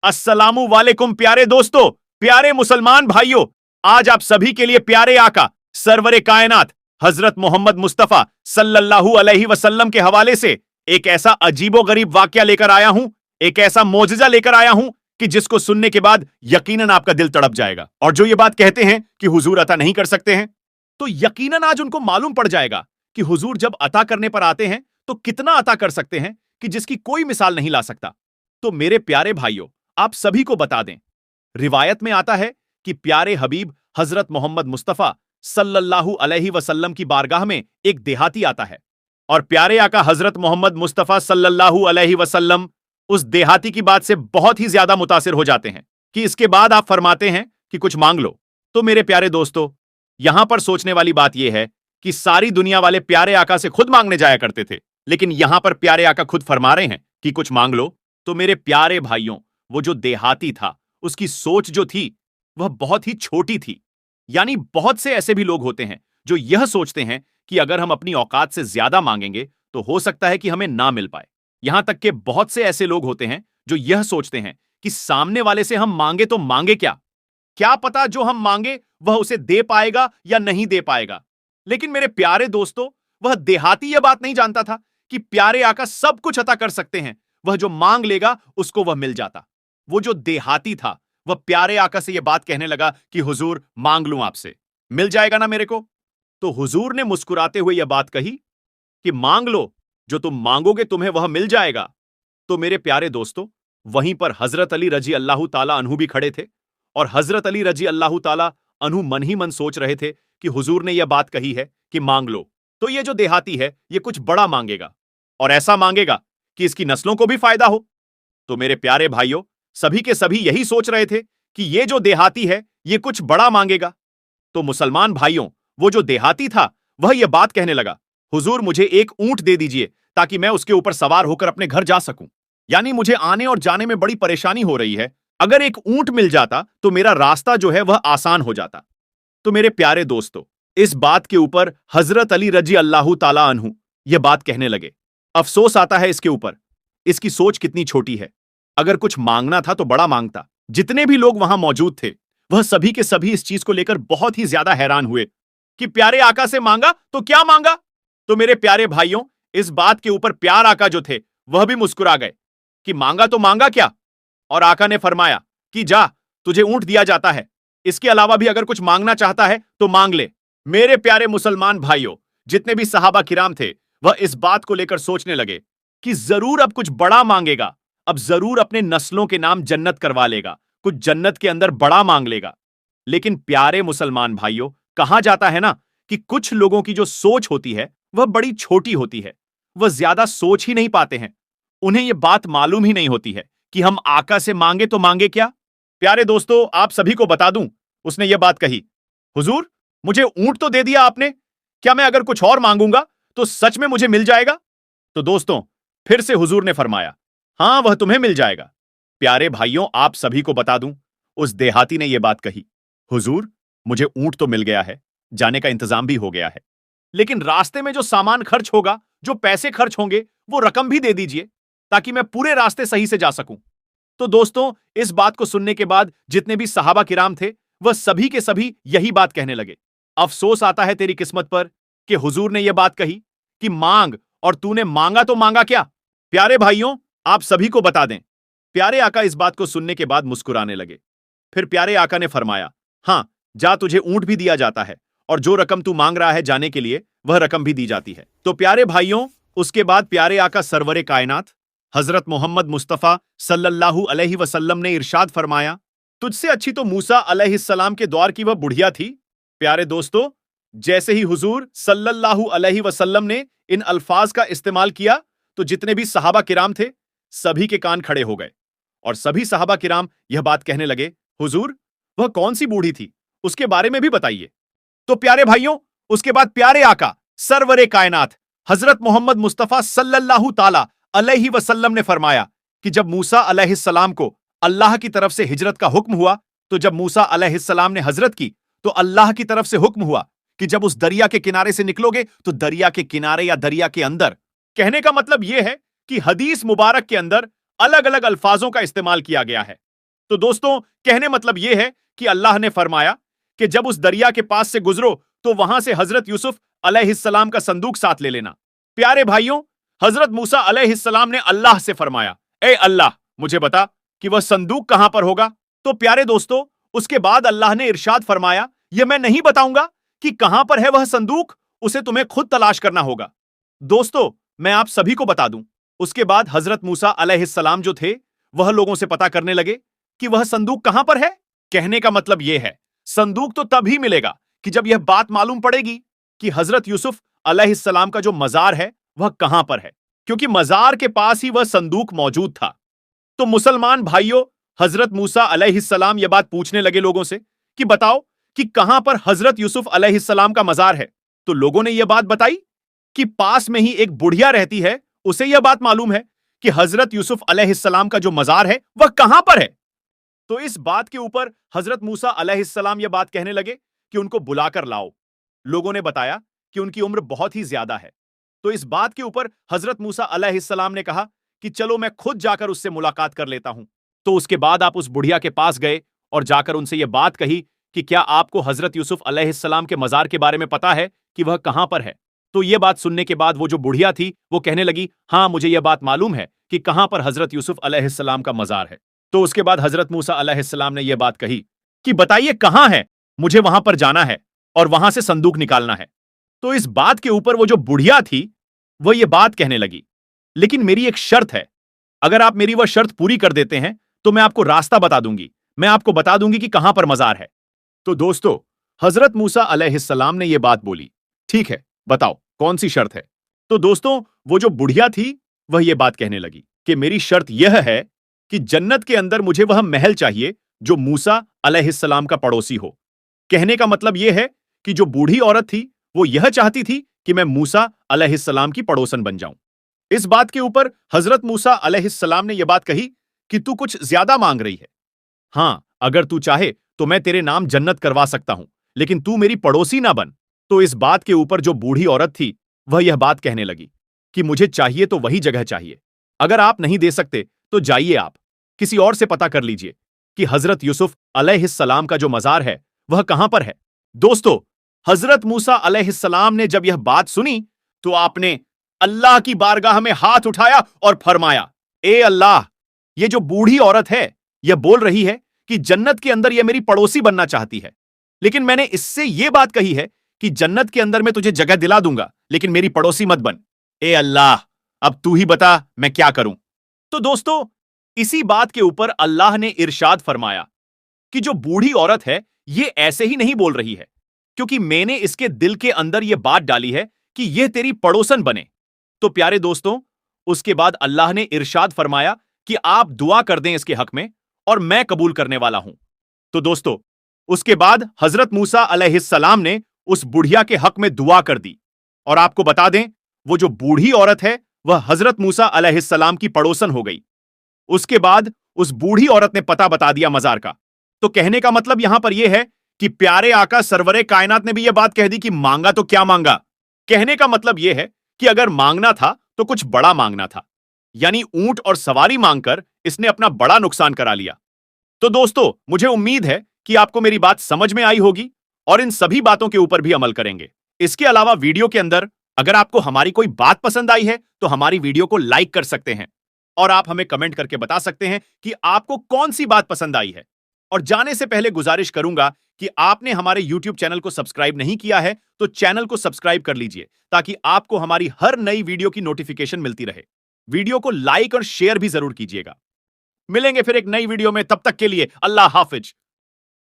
अस्सलामु वालेकुम प्यारे दोस्तों, प्यारे मुसलमान भाइयों। आज आप सभी के लिए प्यारे आका सरवरे कायनात हजरत मोहम्मद मुस्तफा सल्लल्लाहु अलैहि वसल्लम के हवाले से एक ऐसा अजीबोगरीब वाकया लेकर आया हूं, एक ऐसा मोजिजा लेकर आया हूं कि जिसको सुनने के बाद यकीनन आपका दिल तड़प जाएगा। और जो ये बात कहते हैं कि हुजूर अता नहीं कर सकते हैं, तो यकीनन आज उनको मालूम पड़ जाएगा कि हुजूर जब अता करने पर आते हैं तो कितना अता कर सकते हैं कि जिसकी कोई मिसाल नहीं ला सकता। तो मेरे प्यारे भाइयों, आप सभी को बता दें, रिवायत में आता है कि प्यारे हबीब हजरत मोहम्मद मुस्तफा सल्लल्लाहु अलैहि वसल्लम की बारगाह में एक देहाती आता है और प्यारे आका हजरत मोहम्मद मुस्तफा सल्लल्लाहु अलैहि वसल्लम उस देहाती की बात से बहुत ही ज्यादा मुतासिर हो जाते हैं कि इसके बाद आप फरमाते हैं कि कुछ मांग लो। तो मेरे प्यारे दोस्तों, यहां पर सोचने वाली बात यह है कि सारी दुनिया वाले प्यारे आका से खुद मांगने जाया करते थे, लेकिन यहां पर प्यारे आका खुद फरमा रहे हैं कि कुछ मांग लो। तो मेरे प्यारे भाइयों, वो जो देहाती था उसकी सोच जो थी वह बहुत ही छोटी थी। यानी बहुत से ऐसे भी लोग होते हैं जो यह सोचते हैं कि अगर हम अपनी औकात से ज्यादा मांगेंगे तो हो सकता है कि हमें ना मिल पाए। यहां तक कि बहुत से ऐसे लोग होते हैं जो यह सोचते हैं कि सामने वाले से हम मांगे तो मांगे क्या, क्या पता जो हम मांगे वह उसे दे पाएगा या नहीं दे पाएगा। लेकिन मेरे प्यारे दोस्तों, वह देहाती यह बात नहीं जानता था कि प्यारे आका सब कुछ अता कर सकते हैं, वह जो मांग लेगा उसको वह मिल जाता। वो जो देहाती था वह प्यारे आका से यह बात कहने लगा कि हुजूर मांग लूं आपसे, मिल जाएगा ना मेरे को। तो हुजूर ने मुस्कुराते हुए यह बात कही कि मांग लो, जो तुम मांगोगे तुम्हें वह मिल जाएगा। तो मेरे प्यारे दोस्तों, वहीं पर हजरत अली रजी अल्लाह ताला अन्हु भी खड़े थे और हजरत अली रजी अल्लाह ताला अन्हु मन ही मन सोच रहे थे कि हुजूर ने यह बात कही है कि मांग लो, तो ये जो देहाती है ये कुछ बड़ा मांगेगा और ऐसा मांगेगा कि इसकी नस्लों को भी फायदा हो। तो मेरे प्यारे भाइयों, सभी के सभी यही सोच रहे थे कि ये जो देहाती है ये कुछ बड़ा मांगेगा। तो मुसलमान भाइयों, वो जो देहाती था वह यह बात कहने लगा, हुजूर मुझे एक ऊंट दे दीजिए ताकि मैं उसके ऊपर सवार होकर अपने घर जा सकूं। यानी मुझे आने और जाने में बड़ी परेशानी हो रही है, अगर एक ऊंट मिल जाता तो मेरा रास्ता जो है वह आसान हो जाता। तो मेरे प्यारे दोस्तों, इस बात के ऊपर हजरत अली रजी अल्लाह ताला अन्हु यह बात कहने लगे। अफसोस आता है इसके ऊपर, इसकी सोच कितनी छोटी है। अगर कुछ मांगना था तो बड़ा मांगता। जितने भी लोग वहां मौजूद थे वह सभी के सभी इस चीज को लेकर बहुत ही ज्यादा हैरान हुए कि प्यारे आका से मांगा तो क्या मांगा। तो मेरे प्यारे भाइयों, इस बात के ऊपर प्यार आका जो थे वह भी मुस्कुरा गए कि मांगा तो मांगा क्या। और आका ने फरमाया कि जा, तुझे ऊंट दिया जाता है, इसके अलावा भी अगर कुछ मांगना चाहता है तो मांग ले। मेरे प्यारे मुसलमान भाइयों, जितने भी सहाबा किराम थे वह इस बात को लेकर सोचने लगे कि जरूर अब कुछ बड़ा मांगेगा, अब जरूर अपने नस्लों के नाम जन्नत करवा लेगा, कुछ जन्नत के अंदर बड़ा मांग लेगा। लेकिन प्यारे मुसलमान भाइयों, कहा जाता है ना कि कुछ लोगों की जो सोच होती है वह बड़ी छोटी होती है, वह ज्यादा सोच ही नहीं पाते हैं। उन्हें यह बात मालूम ही नहीं होती है कि हम आका से मांगे तो मांगे क्या। प्यारे दोस्तों, आप सभी को बता दूं, उसने यह बात कही, हुजूर मुझे ऊंट तो दे दिया आपने, क्या मैं अगर कुछ और मांगूंगा तो सच में मुझे मिल जाएगा। तो दोस्तों, फिर से हुजूर ने फरमाया, हां वह तुम्हें मिल जाएगा। प्यारे भाइयों, आप सभी को बता दूं, उस देहाती ने यह बात कही, हुजूर मुझे ऊंट तो मिल गया है, जाने का इंतजाम भी हो गया है, लेकिन रास्ते में जो सामान खर्च होगा, जो पैसे खर्च होंगे, वो रकम भी दे दीजिए ताकि मैं पूरे रास्ते सही से जा सकूं। तो दोस्तों, इस बात को सुनने के बाद जितने भी सहाबा किराम थे वह सभी के सभी यही बात कहने लगे, अफसोस आता है तेरी किस्मत पर कि हुजूर ने यह बात कही कि मांग, और तूने मांगा तो मांगा क्या। प्यारे भाइयों, आप सभी को बता दें, प्यारे आका इस बात को सुनने के बाद मुस्कुराने लगे। फिर प्यारे आका ने फरमाया, हां जा, तुझे ऊंट भी दिया जाता है और जो रकम तू मांग रहा है जाने के लिए वह रकम भी दी जाती है। तो प्यारे भाइयों, उसके बाद प्यारे आका सरवरे कायनात हजरत मोहम्मद मुस्तफा सल्लल्लाहु अलैहि वसल्लम ने इरशाद फरमाया, तुझसे अच्छी तो मूसा अलैहिस्सलाम के दौर की वह बुढ़िया थी। प्यारे दोस्तों, जैसे ही हुजूर सल्लल्लाहु अलैहि वसल्लम ने इन अल्फाज का इस्तेमाल किया तो जितने भी सहाबा किराम थे सभी के कान खड़े हो गए और सभी सहाबा किराम यह बात कहने लगे, हुजूर वह कौन सी बूढ़ी थी, उसके बारे में भी बताइए। तो प्यारे भाइयों, उसके बाद प्यारे आका सरवरे कायनात हजरत मोहम्मद मुस्तफा सल्लल्लाहु ताला अलैहि वसल्लम ने फरमाया कि जब मूसा अलैहिस्सलाम को अल्लाह की तरफ से हिजरत का हुक्म हुआ, तो जब मूसा अलैहिस्सलाम ने हजरत की तो अल्लाह की तरफ से हुक्म हुआ कि जब उस दरिया के किनारे से निकलोगे तो दरिया के किनारे या दरिया के अंदर। कहने का मतलब यह है कि हदीस मुबारक के अंदर अलग अलग अल्फाजों का इस्तेमाल किया गया है। तो दोस्तों, कहने मतलब यह है कि अल्लाह ने फरमाया कि जब उस दरिया के पास से गुजरो तो वहां से हजरत यूसुफ अलैहिस्सलाम का संदूक साथ ले लेना। प्यारे भाइयों, हजरत मूसा अलैहिस्सलाम ने अल्लाह से फरमाया, ए अल्लाह, मुझे बता कि वह संदूक कहां पर होगा। तो प्यारे दोस्तों, उसके बाद अल्लाह ने इरशाद फरमाया, यह मैं नहीं बताऊंगा कि कहां पर है वह संदूक, उसे तुम्हें खुद तलाश करना होगा। दोस्तों, मैं आप सभी को बता दूं, उसके बाद हजरत मूसा अलैहिस्सलाम जो थे, वह लोगों से पता करने लगे कि वह संदूक कहां पर है। कहने का मतलब यह है, संदूक तो तभी मिलेगा कि जब यह बात मालूम पड़ेगी कि हजरत यूसुफ अलैहिस्सलाम का जो मजार है वह कहां पर है, क्योंकि मजार के पास ही वह संदूक मौजूद था। तो मुसलमान भाइयों, हजरत मूसा अलैहिस्सलाम यह बात पूछने लगे लोगों से कि बताओ कि कहां पर हजरत यूसुफ अलैहिस्सलाम का मजार है। तो लोगों ने यह बात बताई कि पास में ही एक बुढ़िया रहती है, उसे यह बात मालूम है कि हजरत यूसुफ अलैहिस्सलाम का जो मजार है वह कहां पर है। तो इस बात के ऊपर हजरत मूसा अलैहिस्सलाम यह बात कहने लगे कि उनको बुलाकर लाओ। लोगों ने बताया कि उनकी उम्र बहुत ही ज्यादा है। तो इस बात के ऊपर हजरत मूसा अलैहिस्सलाम ने कहा कि चलो मैं खुद जाकर उससे मुलाकात कर लेता हूं। तो उसके बाद आप उस बुढ़िया के पास गए और जाकर उनसे यह बात कही कि क्या आपको हजरत यूसुफ अलैहिस्सलाम के मजार के बारे में पता है कि वह कहां पर है। तो यह बात सुनने के बाद वो जो बुढ़िया थी वो कहने लगी, हां, मुझे यह बात मालूम है कि कहां पर हजरत यूसुफ अलैहिस्सलाम का मजार है। तो उसके बाद हजरत मूसा अलैहिस्सलाम ने यह बात कही कि बताइए कहां है, मुझे वहां पर जाना है और वहां से संदूक निकालना है। तो इस बात के ऊपर वो जो बुढ़िया थी वह यह बात कहने लगी, लेकिन मेरी एक शर्त है, अगर आप मेरी वह शर्त पूरी कर देते हैं तो मैं आपको रास्ता बता दूंगी, मैं आपको बता दूंगी कि कहां पर मजार है। तो दोस्तों, हजरत मूसा अलैहिस्सलाम ने यह बात बोली, ठीक है, बताओ कौन सी शर्त है। तो दोस्तों, वो जो बुढ़िया थी वह यह बात कहने लगी कि मेरी शर्त यह है कि जन्नत के अंदर मुझे वह महल चाहिए जो मूसा अलैहिस्सलाम का पड़ोसी हो। कहने का मतलब यह है कि जो बूढ़ी औरत थी वो यह चाहती थी कि मैं मूसा अलैहिस्सलाम की पड़ोसन बन जाऊं। इस बात के ऊपर हजरत मूसा अलैहिस्सलाम ने यह बात कही कि तू कुछ ज्यादा मांग रही है। हां, अगर तू चाहे तो मैं तेरे नाम जन्नत करवा सकता हूं, लेकिन तू मेरी पड़ोसी ना बन। तो इस बात के ऊपर जो बूढ़ी औरत थी वह यह बात कहने लगी कि मुझे चाहिए तो वही जगह चाहिए, अगर आप नहीं दे सकते तो जाइए, आप किसी और से पता कर लीजिए कि हजरत यूसुफ अलैहिस्सलाम का जो मजार है वह कहां पर है। दोस्तों, हजरत मूसा अलैहिस्सलाम ने जब यह बात सुनी तो आपने अल्लाह की बारगाह में हाथ उठाया और फरमाया, ए अल्लाह, ये जो बूढ़ी औरत है यह बोल रही है कि जन्नत के अंदर यह मेरी पड़ोसी बनना चाहती है, लेकिन मैंने इससे यह बात कही है कि जन्नत के अंदर मैं तुझे जगह दिला दूंगा, लेकिन मेरी पड़ोसी मत बन। ए अल्लाह, अब तू ही बता मैं क्या करूं। तो दोस्तों, इसी बात के ऊपर अल्लाह ने इरशाद फरमाया कि जो बूढ़ी औरत है यह ऐसे ही नहीं बोल रही है, क्योंकि मैंने इसके दिल के अंदर यह बात डाली है कि यह तेरी पड़ोसन बने। तो प्यारे दोस्तों, उसके बाद अल्लाह ने इरशाद फरमाया कि आप दुआ कर दें इसके हक में और मैं कबूल करने वाला हूं। तो दोस्तों, उसके बाद हजरत मूसा अलैहिस्सलाम ने उस बुढ़िया के हक में दुआ कर दी। और आपको बता दें, वो जो बूढ़ी औरत है वह हजरत मूसा अलैहिस्सलाम की पड़ोसन हो गई। उसके बाद उस बूढ़ी औरत ने पता बता दिया मजार का। तो कहने का मतलब यहां पर यह है कि प्यारे आका सरवरे कायनात ने भी यह बात कह दी कि मांगा तो क्या मांगा। कहने का मतलब यह है कि अगर मांगना था तो कुछ बड़ा मांगना था, यानी ऊंट और सवारी मांगकर इसने अपना बड़ा नुकसान करा लिया। तो दोस्तों, मुझे उम्मीद है कि आपको मेरी बात समझ में आई होगी और इन सभी बातों के ऊपर भी अमल करेंगे। इसके अलावा वीडियो के अंदर अगर आपको हमारी कोई बात पसंद आई है तो हमारी वीडियो को लाइक कर सकते हैं और आप हमें कमेंट करके बता सकते हैं कि आपको कौन सी बात पसंद आई है। और जाने से पहले गुजारिश करूंगा कि आपने हमारे YouTube चैनल को सब्सक्राइब नहीं किया है तो चैनल को सब्सक्राइब कर लीजिए, ताकि आपको हमारी हर नई वीडियो की नोटिफिकेशन मिलती रहे। वीडियो को लाइक और शेयर भी जरूर कीजिएगा। मिलेंगे फिर एक नई वीडियो में, तब तक के लिए अल्लाह हाफिज।